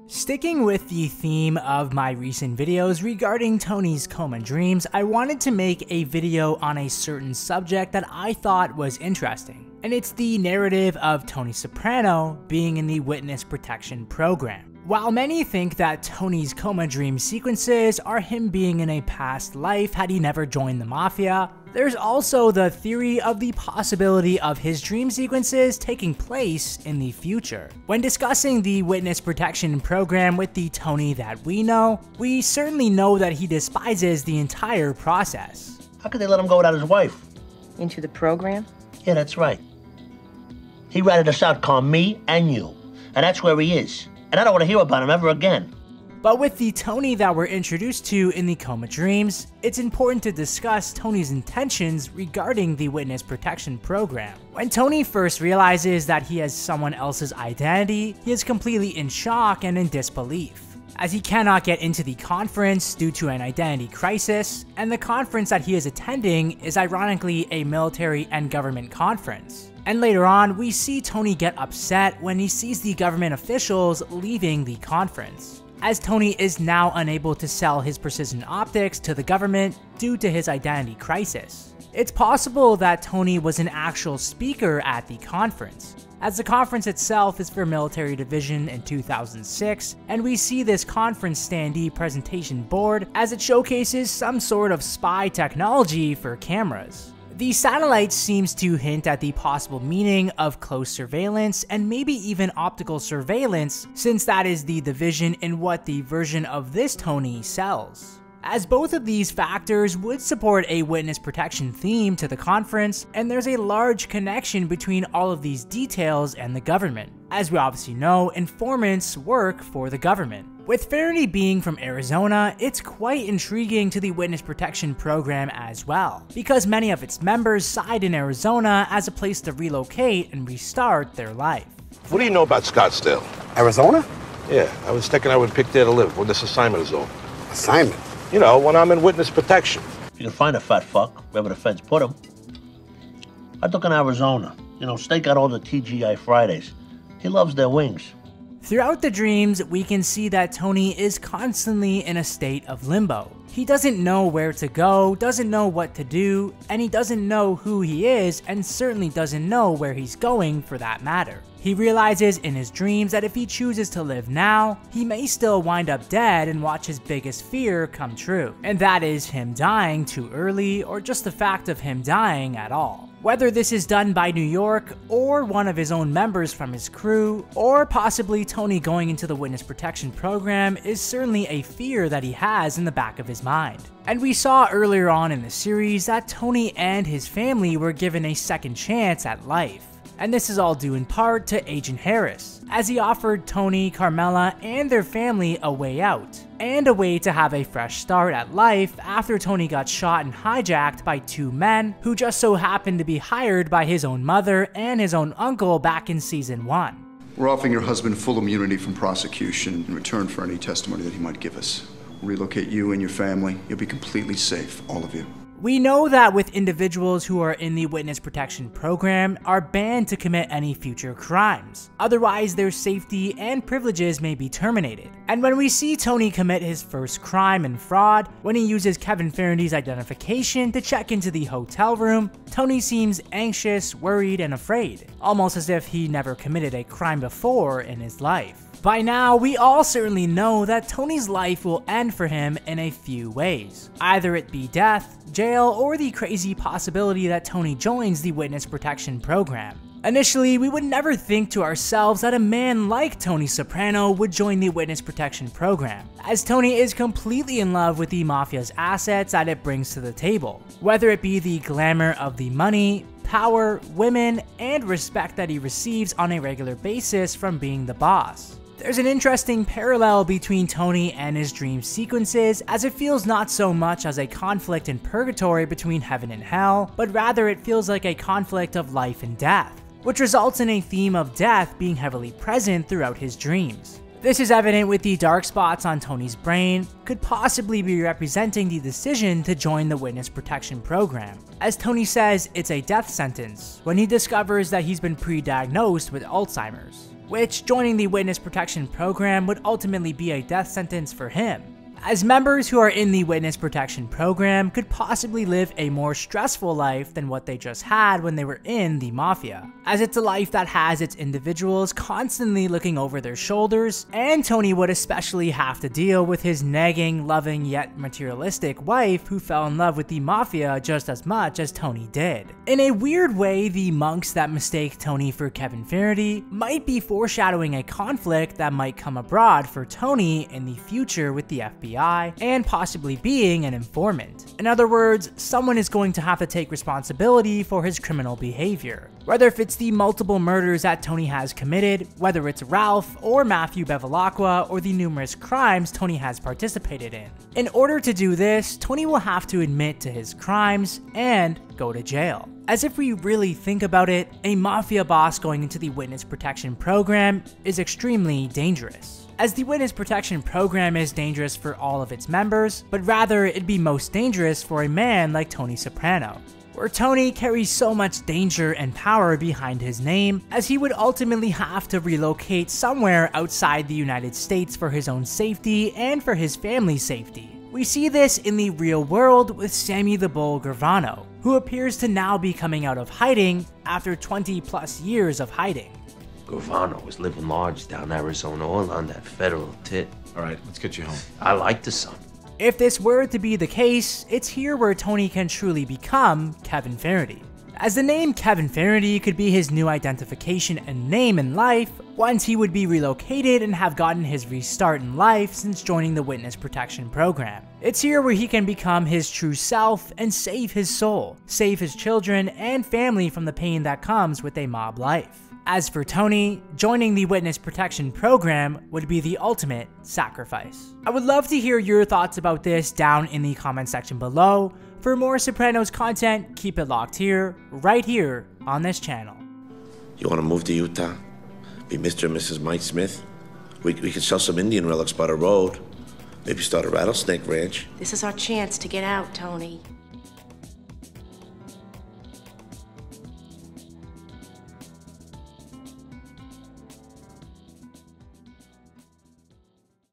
Sticking with the theme of my recent videos regarding Tony's coma dreams, I wanted to make a video on a certain subject that I thought was interesting, and it's the narrative of Tony Soprano being in the witness protection program. While many think that Tony's coma dream sequences are him being in a past life had he never joined the mafia, there's also the theory of the possibility of his dream sequences taking place in the future. When discussing the witness protection program with the Tony that we know, we certainly know that he despises the entire process. How could they let him go without his wife? Into the program? Yeah, that's right. He ratted us out, calm me and you. And that's where he is. And I don't want to hear about him ever again. But with the Tony that we're introduced to in the coma dreams, it's important to discuss Tony's intentions regarding the witness protection program. When Tony first realizes that he has someone else's identity, he is completely in shock and in disbelief, as he cannot get into the conference due to an identity crisis, and the conference that he is attending is ironically a military and government conference. And later on, we see Tony get upset when he sees the government officials leaving the conference, as Tony is now unable to sell his precision optics to the government due to his identity crisis. It's possible that Tony was an actual speaker at the conference, as the conference itself is for military division in 2006, and we see this conference standee presentation board as it showcases some sort of spy technology for cameras. The satellite seems to hint at the possible meaning of close surveillance and maybe even optical surveillance, since that is the division in what the version of this Tony sells. As both of these factors would support a witness protection theme to the conference, and there's a large connection between all of these details and the government. As we obviously know, informants work for the government. With Faraday being from Arizona, it's quite intriguing to the witness protection program as well, because many of its members side in Arizona as a place to relocate and restart their life. What do you know about Scottsdale? Arizona? Yeah, I was thinking I would pick there to live when this assignment is over. Assignment? You know, when I'm in witness protection. If you can find a fat fuck, wherever the feds put him. I'd look in Arizona. You know, Steak got all the TGI Fridays. He loves their wings. Throughout the dreams, we can see that Tony is constantly in a state of limbo. He doesn't know where to go, doesn't know what to do, and he doesn't know who he is, and certainly doesn't know where he's going for that matter. He realizes in his dreams that if he chooses to live now, he may still wind up dead and watch his biggest fear come true, and that is him dying too early, or just the fact of him dying at all. Whether this is done by New York, or one of his own members from his crew, or possibly Tony going into the witness protection program is certainly a fear that he has in the back of his mind. And we saw earlier on in the series that Tony and his family were given a second chance at life. And this is all due in part to Agent Harris, as he offered Tony, Carmela, and their family a way out, and a way to have a fresh start at life after Tony got shot and hijacked by two men who just so happened to be hired by his own mother and his own uncle back in season 1. We're offering your husband full immunity from prosecution in return for any testimony that he might give us. We'll relocate you and your family. You'll be completely safe, all of you. We know that with individuals who are in the witness protection program are banned to commit any future crimes, otherwise their safety and privileges may be terminated. And when we see Tony commit his first crime and fraud, when he uses Kevin Faraday's identification to check into the hotel room, Tony seems anxious, worried, and afraid, almost as if he never committed a crime before in his life. By now, we all certainly know that Tony's life will end for him in a few ways. Either it be death, jail, or the crazy possibility that Tony joins the witness protection program. Initially, we would never think to ourselves that a man like Tony Soprano would join the witness protection program, as Tony is completely in love with the mafia's assets that it brings to the table, whether it be the glamour of the money, power, women, and respect that he receives on a regular basis from being the boss. There's an interesting parallel between Tony and his dream sequences, as it feels not so much as a conflict in purgatory between heaven and hell, but rather it feels like a conflict of life and death, which results in a theme of death being heavily present throughout his dreams. This is evident with the dark spots on Tony's brain, could possibly be representing the decision to join the witness protection program, as Tony says it's a death sentence when he discovers that he's been pre-diagnosed with Alzheimer's. which joining the witness protection program would ultimately be a death sentence for him, as members who are in the witness protection program could possibly live a more stressful life than what they just had when they were in the mafia, as it's a life that has its individuals constantly looking over their shoulders, and Tony would especially have to deal with his nagging, loving, yet materialistic wife who fell in love with the mafia just as much as Tony did. In a weird way, the monks that mistake Tony for Kevin Faraday might be foreshadowing a conflict that might come abroad for Tony in the future with the FBI and possibly being an informant. In other words, someone is going to have to take responsibility for his criminal behavior. Whether if it's the multiple murders that Tony has committed, whether it's Ralph or Matthew Bevilacqua, or the numerous crimes Tony has participated in. In order to do this, Tony will have to admit to his crimes and go to jail. As if we really think about it, a mafia boss going into the witness protection program is extremely dangerous, as the witness protection program is dangerous for all of its members, but rather it'd be most dangerous for a man like Tony Soprano, where Tony carries so much danger and power behind his name, as he would ultimately have to relocate somewhere outside the United States for his own safety and for his family's safety. We see this in the real world with Sammy the Bull Gravano, who appears to now be coming out of hiding after 20 plus years of hiding. Gravano was living large down Arizona all on that federal tit. All right, let's get you home. I like the son. If this were to be the case, it's here where Tony can truly become Kevin Faraday, as the name Kevin Faraday could be his new identification and name in life once he would be relocated and have gotten his restart in life since joining the witness protection program. It's here where he can become his true self and save his soul, save his children and family from the pain that comes with a mob life. As for Tony, joining the witness protection program would be the ultimate sacrifice. I would love to hear your thoughts about this down in the comment section below. For more Sopranos content, keep it locked here, right here on this channel. You want to move to Utah? Be Mr. and Mrs. Mike Smith? We could sell some Indian relics by the road. Maybe start a rattlesnake ranch. This is our chance to get out, Tony.